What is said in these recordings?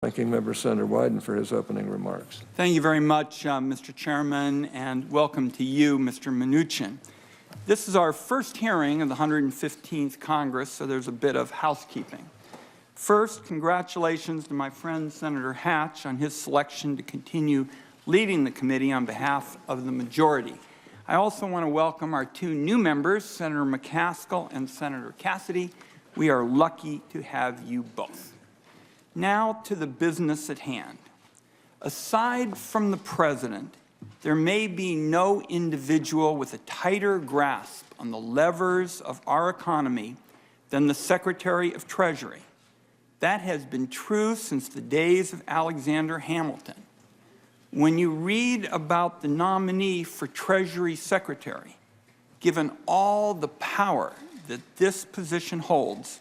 Ranking Member Senator Wyden for his opening remarks. Thank you very much, Mr. Chairman, and welcome to you, Mr. Mnuchin. This is our first hearing of the 115th Congress, so there's a bit of housekeeping. First, congratulations to my friend Senator Hatch on his selection to continue leading the committee on behalf of the majority. I also want to welcome our two new members, Senator McCaskill and Senator Cassidy. We are lucky to have you both. Now to the business at hand. Aside from the President, there may be no individual with a tighter grasp on the levers of our economy than the Secretary of Treasury. That has been true since the days of Alexander Hamilton. When you read about the nominee for Treasury Secretary, given all the power that this position holds,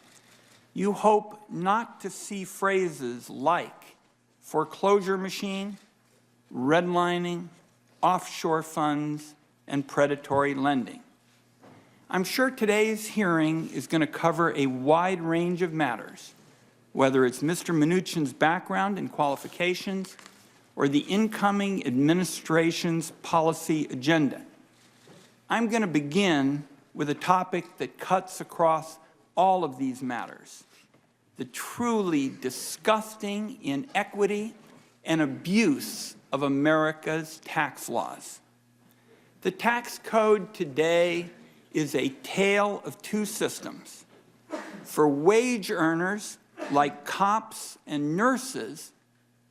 you hope not to see phrases like foreclosure machine, redlining, offshore funds, and predatory lending. I'm sure today's hearing is going to cover a wide range of matters, whether it's Mr. Mnuchin's background and qualifications or the incoming administration's policy agenda. I'm going to begin with a topic that cuts across all of these matters: the truly disgusting inequity and abuse of America's tax laws. The tax code today is a tale of two systems. For wage earners, like cops and nurses,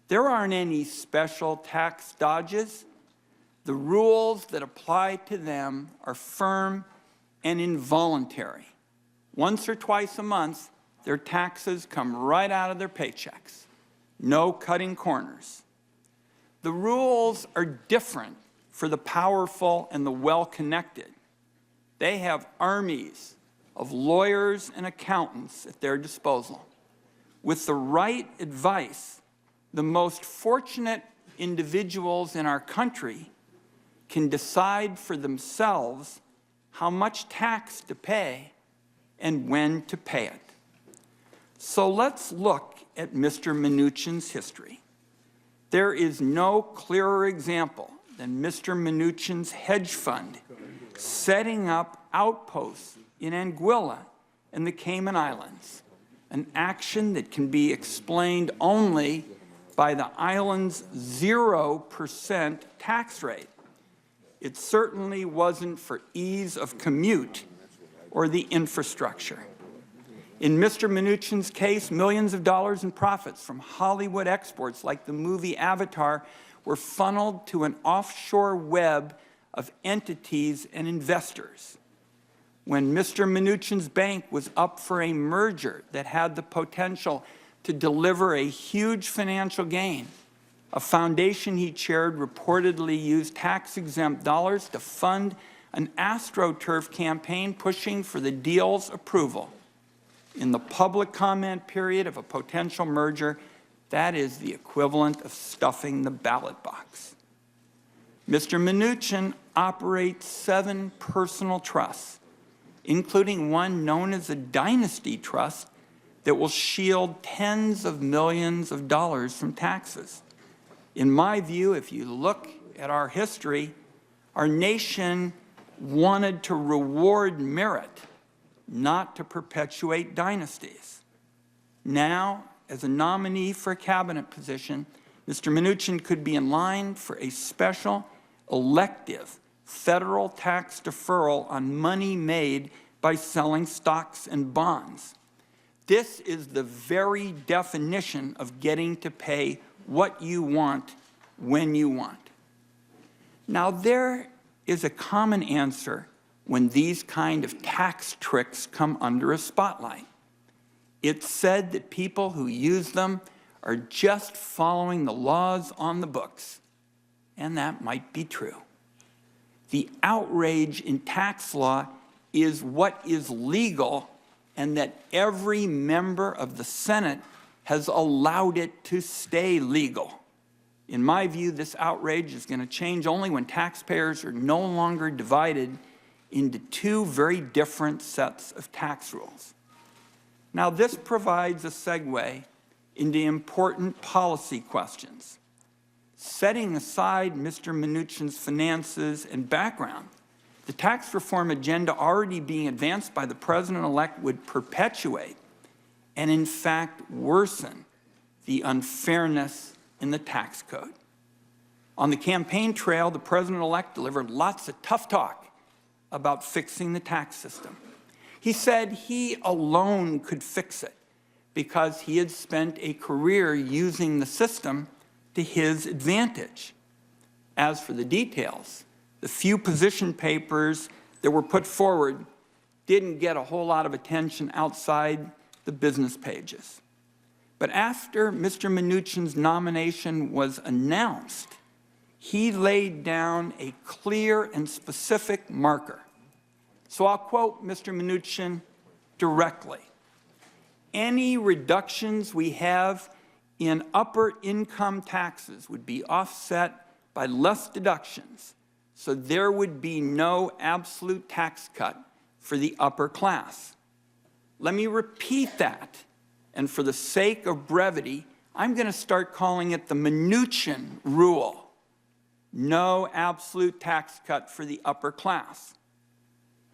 there aren't any special tax dodges. The rules that apply to them are firm and involuntary. Once or twice a month, their taxes come right out of their paychecks. No cutting corners. The rules are different for the powerful and the well-connected. They have armies of lawyers and accountants at their disposal. With the right advice, the most fortunate individuals in our country can decide for themselves how much tax to pay and when to pay it. So let's look at Mr. Mnuchin's history. There is no clearer example than Mr. Mnuchin's hedge fund setting up outposts in Anguilla and the Cayman Islands, an action that can be explained only by the island's 0% tax rate. It certainly wasn't for ease of commute or the infrastructure. In Mr. Mnuchin's case, millions of dollars in profits from Hollywood exports like the movie Avatar were funneled to an offshore web of entities and investors. When Mr. Mnuchin's bank was up for a merger that had the potential to deliver a huge financial gain, a foundation he chaired reportedly used tax-exempt dollars to fund an AstroTurf campaign pushing for the deal's approval. In the public comment period of a potential merger, that is the equivalent of stuffing the ballot box. Mr. Mnuchin operates 7 personal trusts, including one known as a dynasty trust that will shield tens of millions of dollars from taxes. In my view, if you look at our history, our nation wanted to reward merit, not to perpetuate dynasties. Now, as a nominee for a cabinet position, Mr. Mnuchin could be in line for a special elective federal tax deferral on money made by selling stocks and bonds. This is the very definition of getting to pay what you want when you want. Now, there is a common answer when these kind of tax tricks come under a spotlight. It's said that people who use them are just following the laws on the books, and that might be true. The outrage in tax law is what is legal, and that every member of the Senate has allowed it to stay legal. In my view, this outrage is going to change only when taxpayers are no longer divided into 2 very different sets of tax rules. Now, this provides a segue into important policy questions. Setting aside Mr. Mnuchin's finances and background, the tax reform agenda already being advanced by the president-elect would perpetuate and, in fact, worsen the unfairness in the tax code. On the campaign trail, the president-elect delivered lots of tough talk about fixing the tax system. He said he alone could fix it because he had spent a career using the system to his advantage. As for the details, the few position papers that were put forward didn't get a whole lot of attention outside the business pages. But after Mr. Mnuchin's nomination was announced, he laid down a clear and specific marker. So I'll quote Mr. Mnuchin directly. Any reductions we have in upper income taxes would be offset by less deductions, so there would be no absolute tax cut for the upper class. Let me repeat that, and for the sake of brevity, I'm going to start calling it the Mnuchin rule. No absolute tax cut for the upper class.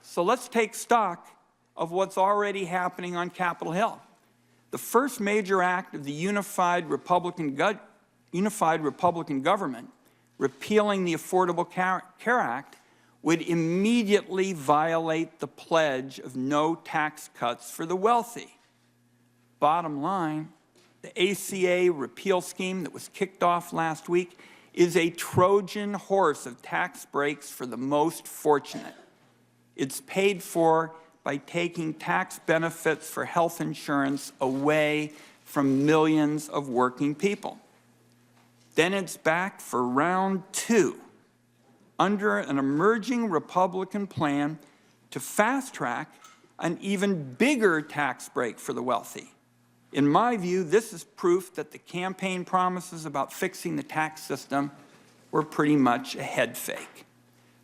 So let's take stock of what's already happening on Capitol Hill. The first major act of the unified Republican government, repealing the Affordable Care Act, would immediately violate the pledge of no tax cuts for the wealthy. Bottom line, the ACA repeal scheme that was kicked off last week is a Trojan horse of tax breaks for the most fortunate. It's paid for by taking tax benefits for health insurance away from millions of working people. Then it's back for round two, under an emerging Republican plan to fast-track an even bigger tax break for the wealthy. In my view, this is proof that the campaign promises about fixing the tax system were pretty much a head fake.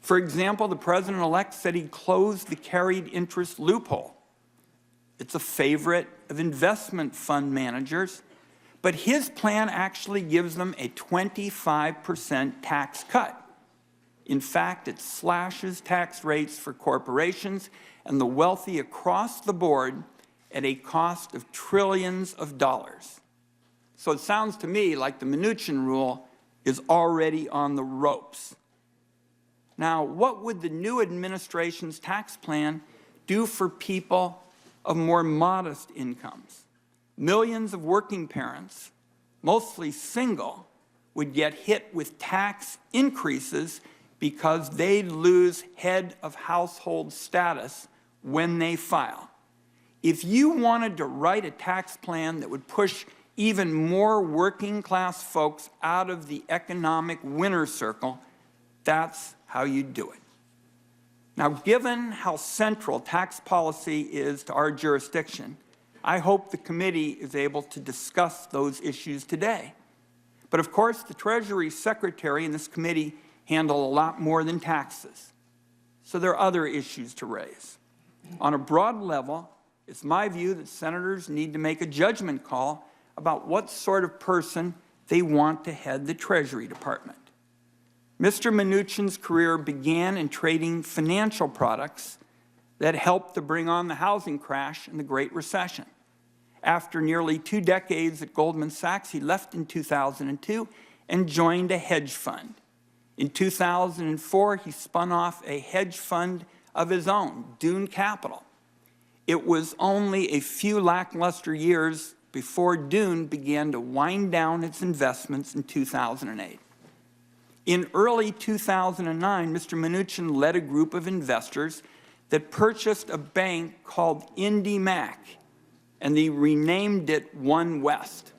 For example, the president-elect said he'd close the carried interest loophole. It's a favorite of investment fund managers, but his plan actually gives them a 25% tax cut. In fact, it slashes tax rates for corporations and the wealthy across the board at a cost of trillions of dollars. So it sounds to me like the Mnuchin rule is already on the ropes. Now, what would the new administration's tax plan do for people of more modest incomes? Millions of working parents, mostly single, would get hit with tax increases because they'd lose head of household status when they file. If you wanted to write a tax plan that would push even more working class folks out of the economic winner's circle, that's how you do it. Now, given how central tax policy is to our jurisdiction, I hope the committee is able to discuss those issues today. But of course, the Treasury Secretary and this committee handle a lot more than taxes. So there are other issues to raise. On a broad level, it's my view that senators need to make a judgment call about what sort of person they want to head the Treasury Department. Mr. Mnuchin's career began in trading financial products that helped to bring on the housing crash and the Great Recession. After nearly 2 decades at Goldman Sachs, he left in 2002 and joined a hedge fund. In 2004, he spun off a hedge fund of his own, Dune Capital. It was only a few lackluster years before Dune began to wind down its investments in 2008. In early 2009, Mr. Mnuchin led a group of investors that purchased a bank called IndyMac, and they renamed it One West.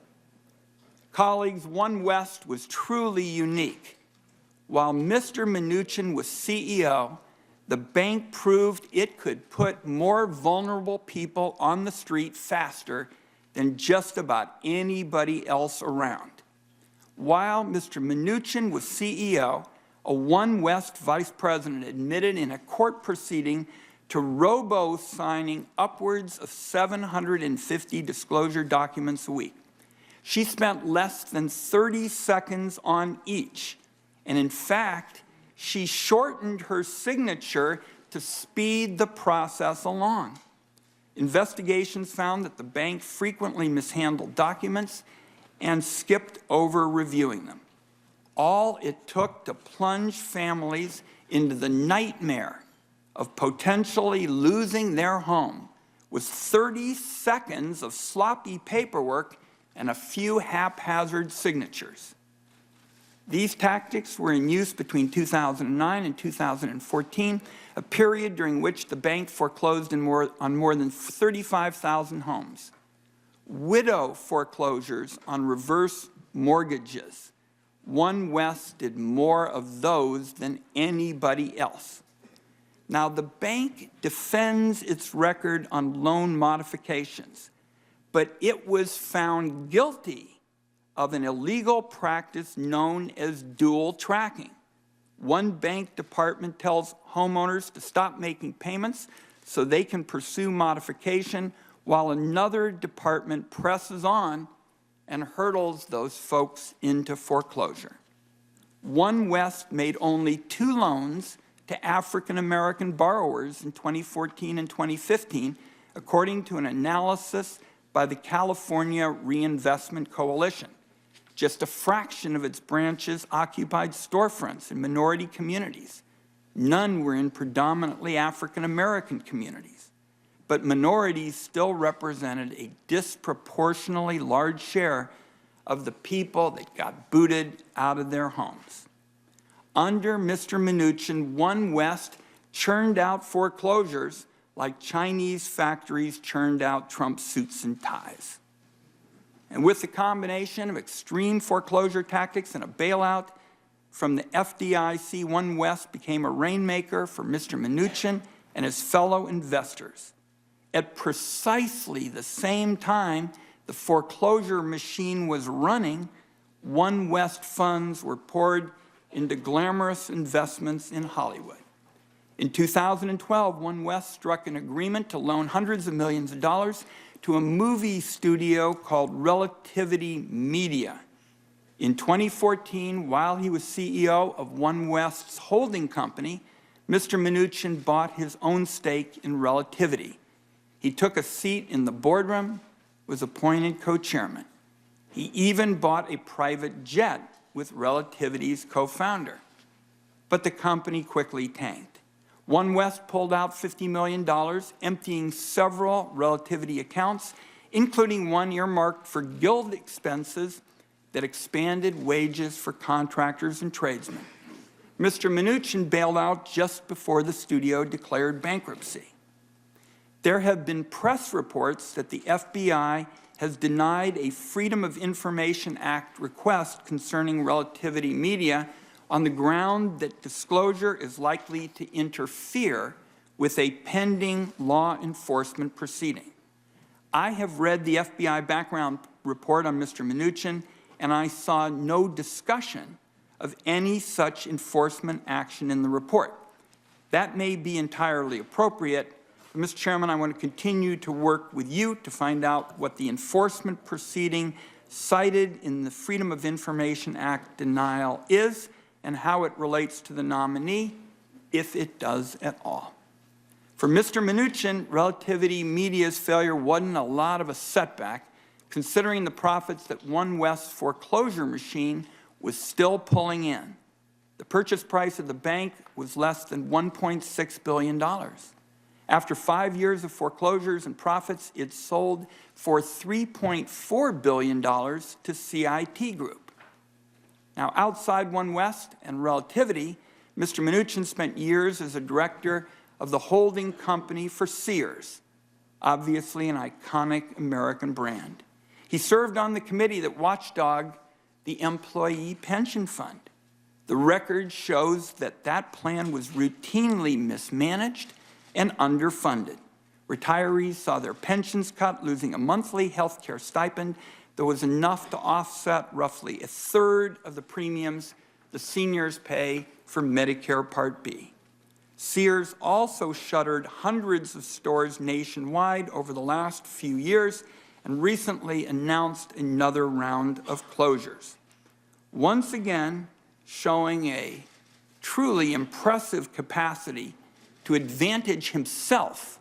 Colleagues, One West was truly unique. While Mr. Mnuchin was CEO, the bank proved it could put more vulnerable people on the street faster than just about anybody else around. While Mr. Mnuchin was CEO, a One West vice president admitted in a court proceeding to robo-signing upwards of 750 disclosure documents a week. She spent less than 30 seconds on each. And in fact, she shortened her signature to speed the process along. Investigations found that the bank frequently mishandled documents and skipped over reviewing them. All it took to plunge families into the nightmare of potentially losing their home was 30 seconds of sloppy paperwork and a few haphazard signatures. These tactics were in use between 2009 and 2014, a period during which the bank foreclosed on more than 35,000 homes. Widow foreclosures on reverse mortgages. One West did more of those than anybody else. Now, the bank defends its record on loan modifications, but it was found guilty of an illegal practice known as dual tracking. One bank department tells homeowners to stop making payments so they can pursue modification, while another department presses on and hurdles those folks into foreclosure. One West made only 2 loans to African-American borrowers in 2014 and 2015, according to an analysis by the California Reinvestment Coalition. Just a fraction of its branches occupied storefronts in minority communities. None were in predominantly African-American communities. But minorities still represented a disproportionately large share of the people that got booted out of their homes. Under Mr. Mnuchin, One West churned out foreclosures like Chinese factories churned out Trump suits and ties. And with the combination of extreme foreclosure tactics and a bailout from the FDIC, One West became a rainmaker for Mr. Mnuchin and his fellow investors. At precisely the same time the foreclosure machine was running, One West funds were poured into glamorous investments in Hollywood. In 2012, One West struck an agreement to loan hundreds of millions of dollars to a movie studio called Relativity Media. In 2014, while he was CEO of One West's holding company, Mr. Mnuchin bought his own stake in Relativity. He took a seat in the boardroom, was appointed co-chairman. He even bought a private jet with Relativity's co-founder. But the company quickly tanked. One West pulled out $50 million, emptying several Relativity accounts, including one earmarked for guild expenses that expanded wages for contractors and tradesmen. Mr. Mnuchin bailed out just before the studio declared bankruptcy. There have been press reports that the FBI has denied a Freedom of Information Act request concerning Relativity Media on the ground that disclosure is likely to interfere with a pending law enforcement proceeding. I have read the FBI background report on Mr. Mnuchin, and I saw no discussion of any such enforcement action in the report. That may be entirely appropriate. But Mr. Chairman, I want to continue to work with you to find out what the enforcement proceeding cited in the Freedom of Information Act denial is and how it relates to the nominee, if it does at all. For Mr. Mnuchin, Relativity Media's failure wasn't a lot of a setback, considering the profits that One West's foreclosure machine was still pulling in. The purchase price of the bank was less than $1.6 billion. After 5 years of foreclosures and profits, it sold for $3.4 billion to CIT Group. Now, outside One West and Relativity, Mr. Mnuchin spent years as a director of the holding company for Sears, obviously an iconic American brand. He served on the committee that watchdogged the Employee Pension Fund. The record shows that that plan was routinely mismanaged and underfunded. Retirees saw their pensions cut, losing a monthly health care stipend that was enough to offset roughly 1/3 of the premiums the seniors pay for Medicare Part B. Sears also shuttered hundreds of stores nationwide over the last few years and recently announced another round of closures. Once again, showing a truly impressive capacity to advantage himself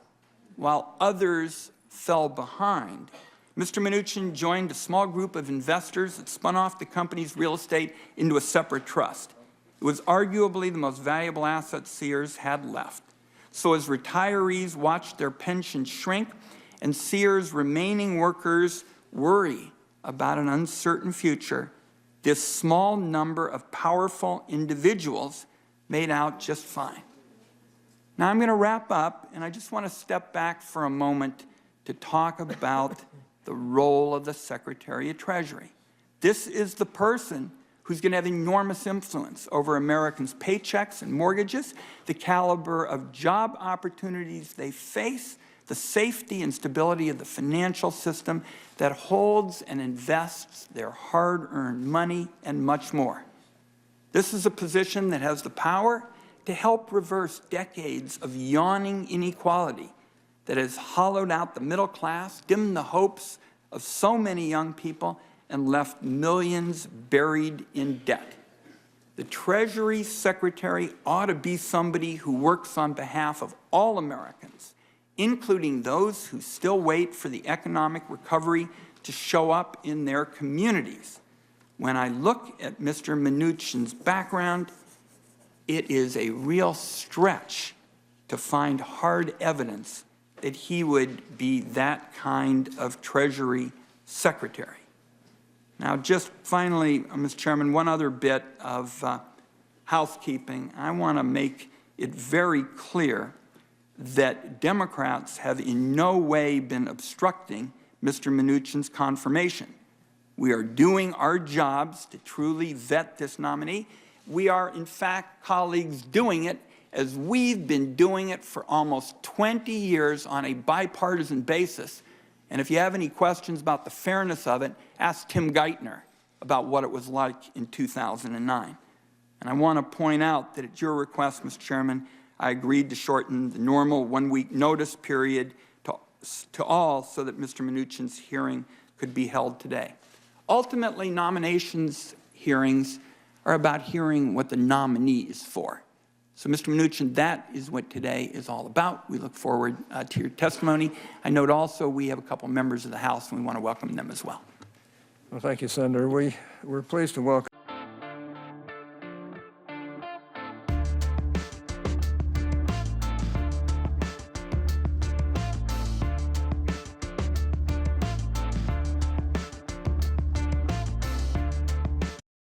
while others fell behind. Mr. Mnuchin joined a small group of investors that spun off the company's real estate into a separate trust. It was arguably the most valuable asset Sears had left. So as retirees watched their pensions shrink and Sears' remaining workers worry about an uncertain future, this small number of powerful individuals made out just fine. Now I'm going to wrap up, and I just want to step back for a moment to talk about the role of the Secretary of Treasury. This is the person who's going to have enormous influence over Americans' paychecks and mortgages, the caliber of job opportunities they face, the safety and stability of the financial system that holds and invests their hard-earned money, and much more. This is a position that has the power to help reverse decades of yawning inequality that has hollowed out the middle class, dimmed the hopes of so many young people, and left millions buried in debt. The Treasury Secretary ought to be somebody who works on behalf of all Americans, including those who still wait for the economic recovery to show up in their communities. When I look at Mr. Mnuchin's background, it is a real stretch to find hard evidence that he would be that kind of Treasury Secretary. Now, just finally, Mr. Chairman, one other bit of housekeeping. I want to make it very clear that Democrats have in no way been obstructing Mr. Mnuchin's confirmation. We are doing our jobs to truly vet this nominee. We are, in fact, colleagues, doing it as we've been doing it for almost 20 years on a bipartisan basis. And if you have any questions about the fairness of it, ask Tim Geithner about what it was like in 2009. And I want to point out that at your request, Mr. Chairman, I agreed to shorten the normal one-week notice period to all so that Mr. Mnuchin's hearing could be held today. Ultimately, nominations hearings are about hearing what the nominee is for. So, Mr. Mnuchin, that is what today is all about. We look forward to your testimony. I note also we have a couple members of the House, and we want to welcome them as well. Well, thank you, Senator. We're pleased to welcome